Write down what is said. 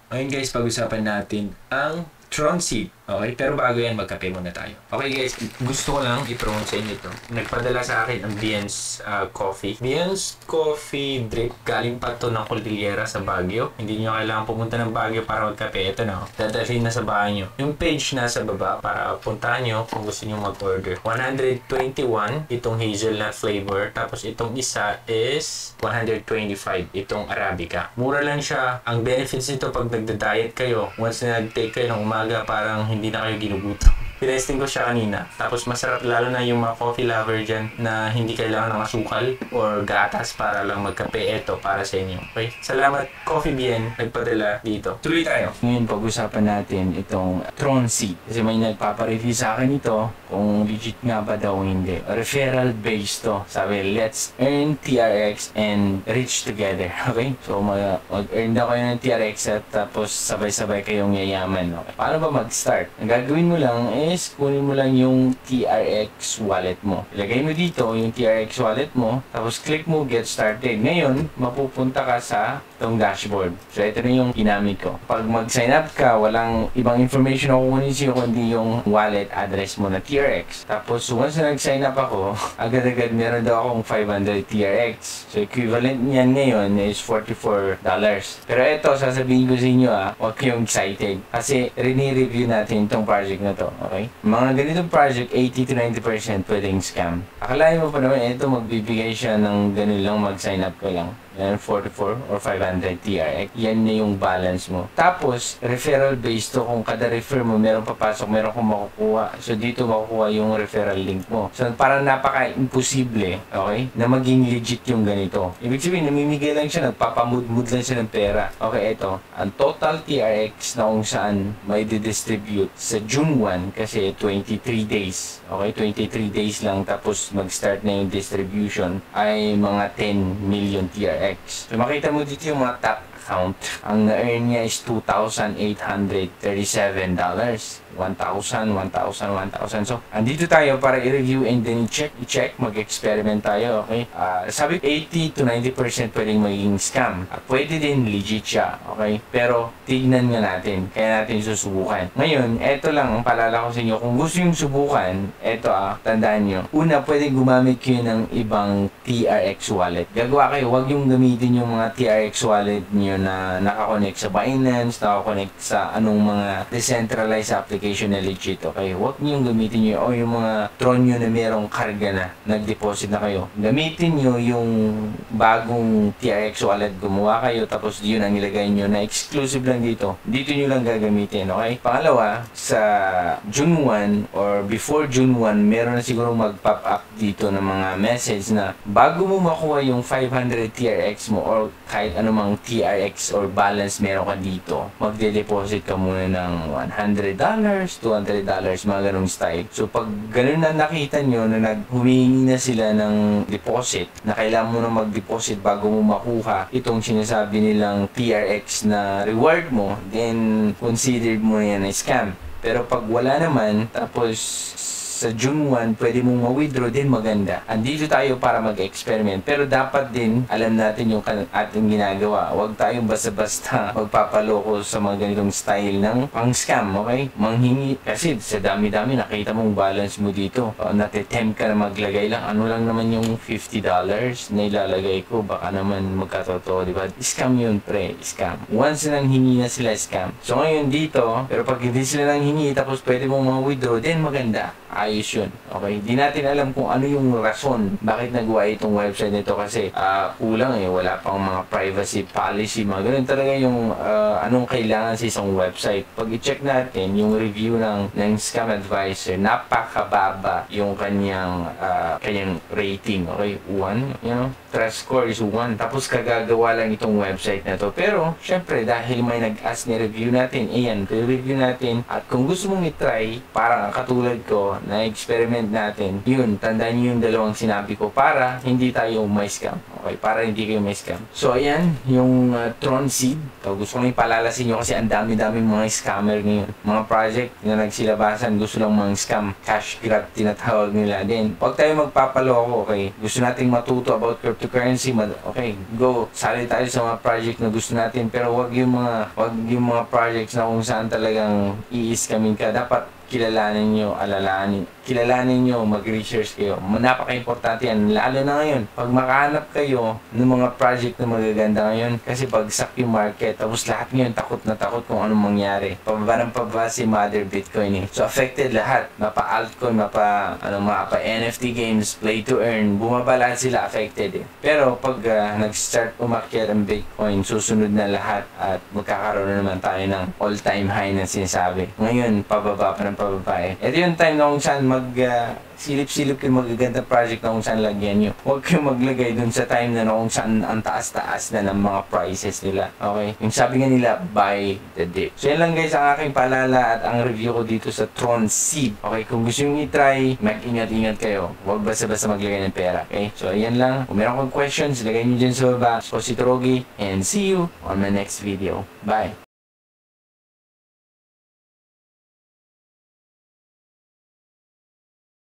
Ngayon guys, pag-usapan natin ang Tron Seed. Okay? Pero bago yan, magkape muna tayo. Okay guys, gusto ko lang i-promote sa inyo ito. Nagpadala sa akin ang Bian's Coffee. Bian's Coffee Drip. Galing pa to ng Cordillera sa Baguio. Hindi nyo kailangan pumunta ng Baguio para magkape. Ito na. Dadalhin na sa bahay nyo. Yung page nasa baba para puntahan nyo kung gusto nyo mag-order. 121 itong hazelnut flavor. Tapos itong isa is 125 itong Arabica. Mura lang siya. Ang benefits nito pag nagda-diet kayo, once na nag-take kayo ng umaga, parang hindi na kayo ginugutom. Pinesting ko siya kanina. Tapos masarap lalo na yung mga coffee lover dyan na hindi kailangan ng asukal or gatas para lang magkape. Ito para sa inyo. Okay? Salamat Coffee Bien nagpadala dito. Tuloy tayo. Ngayon pag-usapan natin itong Tron Seed. Kasi may nagpapareview sa akin ito kung legit nga ba daw hindi. Referral based to. Sabi, let's earn TRX and reach together. Okay? So mag-earn daw kayo ng TRX at tapos sabay-sabay kayong yayaman. Okay? Paano ba mag-start? Ang gagawin mo lang is kunin mo lang yung TRX wallet mo. Ilagay mo dito yung TRX wallet mo, tapos click mo get started. Ngayon, mapupunta ka sa itong dashboard. So, ito na yung ginamit ko. Pag mag-sign up ka, walang ibang information na kukunin sa'yo kundi yung wallet address mo na TRX. Tapos, once na nag-sign up ako, agad-agad meron daw akong 500 TRX. So, equivalent niyan ngayon is $44. Pero ito, sasabihin ko sa inyo huwag kayong excited. Kasi, rini-review natin itong project na to. Okay? Mga ganitong project, 80 to 90% pwedeng scam. Akalain mo pa naman, ito magbibigay siya ng ganun lang, mag-sign up ka lang. Yan, 44 or 500 TRX. Yan na yung balance mo. Tapos, referral based to. Kung kada refer mo, meron papasok, meron kong makukuha. So, dito makukuha yung referral link mo. So, parang napaka-imposible, okay, na maging legit yung ganito. Ibig sabihin, namimigay lang siya, nagpapamud-mud lang siya ng pera. Okay, ito. Ang total TRX na kung saan may didistribute sa June 1, kasi 23 days. Okay, 23 days lang, tapos mag-start na yung distribution, ay mga 10 million TRX. So, makita mo dito yung mga top account. Ang na-earn niya is $2,837. 1,000, 1,000, 1,000. So, andito tayo para i-review and then i-check, mag-experiment tayo, okay? Sabi 80 to 90% pwedeng maging scam. Pwede din legit siya, okay? Pero, tignan nga natin. Kaya natin susubukan. Ngayon, eto lang ang paalala ko sa inyo. Kung gusto yung subukan, eto tandaan nyo. Una, pwedeng gumamit kayo ng ibang TRX wallet. Gagawa kayo, huwag yung gamitin yung mga TRX wallet nyo na nakakonect sa Binance, nakakonect sa anong mga decentralized application na legit, okay? Huwag niyong gamitin nyo yung mga Tron nyo na merong karga na nag-deposit na kayo. Gamitin nyo yung bagong TRX wallet, gumawa kayo, tapos yun ang ilagay nyo na exclusive lang dito. Dito nyo lang gagamitin, okay? Pangalawa, sa June 1 or before June 1, meron na siguro mag-pop up dito ng mga message na bago mo makuha yung 500 TRX mo or kahit anumang TRX or balance meron ka dito, magde-deposit ka muna ng $100, $200, mga ganong style. So, pag ganun na nakita nyo na humingi na sila ng deposit, na kailangan mo na mag-deposit bago mo makuha itong sinasabi nilang TRX na reward mo, then considered mo yan na scam. Pero pag wala naman, tapos sa June 1, pwede mong ma-withdraw din, maganda. Andito tayo para mag-experiment. Pero dapat din, alam natin yung ating ginagawa. Huwag tayong basta-basta magpapaloko sa mga ganitong style ng pang-scam, okay? Manghingi. Kasi sa dami-dami, nakita mong balance mo dito. Natitempt ka na maglagay lang. Ano lang naman yung $50 na ilalagay ko? Baka naman magkatotoo, di ba? Scam yun, pre. Scam. Once nang hingi na sila, scam. So ngayon dito, pero pag hindi sila nang hingi, tapos pwede mong ma-withdraw, din maganda. Ayos yun. Okay? Di natin alam kung ano yung rason bakit nagawa itong website nito kasi kulang wala pang mga privacy policy, mga ganun talaga yung anong kailangan sa isang website. Pag i-check natin yung review ng Scam Advisor, napakababa yung kanyang rating. Okay? 1, you know? Trust score is 1. Tapos kagagawa lang itong website na to. Pero, syempre, dahil may nag-ask ni review natin, ayan, review natin. At kung gusto mong i-try, parang katulad ko, na na experiment natin, yun, tandaan nyo yung dalawang sinabi ko para hindi tayo may scam. Okay, para hindi kayo may scam. So, ayan, yung Tron Seed. So, gusto ko nang ipalalasin nyo kasi ang dami-dami mga scammer ngayon. Mga project na nagsilabasan, gusto lang mga scam, cash grab, tinatawag nila. Then, huwag tayo magpapaloko, okay? Gusto nating matuto about cryptocurrency, okay, go, sali tayo sa mga project na gusto natin, pero wag yung mga projects na kung saan talagang i-scamming ka. Dapat kilalanin nyo, mag-research kayo. Napaka-importante yan, lalo na ngayon. Pag makahanap kayo ng mga project na magaganda ngayon, kasi bagsak yung market, tapos lahat ngayon takot na takot kung anong mangyari. Pababa ng pababa si Mother Bitcoin eh. So affected lahat, mapa-altcoin, mapa NFT games, play to earn, bumaba lahat sila, affected eh. Pero pag nag-start umakyat ang Bitcoin, susunod na lahat at magkakaroon na naman tayo ng all-time high na sinasabi. Ngayon, pababa pa ng pababa eh. Ito yung time na kung saan silip-silip yung magaganda project na kung saan lagyan nyo. Huwag kayong maglagay dun sa time na kung saan ang taas-taas na ng mga prices nila. Okay? Yung sabi nga nila, buy the dip. So yan lang guys ang aking paalala at ang review ko dito sa Tron Seed. Okay? Kung gusto nyo i-try, mag-ingat-ingat kayo. Huwag basta-basta maglagay ng pera. Okay? So ayan lang. Kung meron kong questions, lagay nyo dyan sa baba. So si Trogi and see you on my next video. Bye!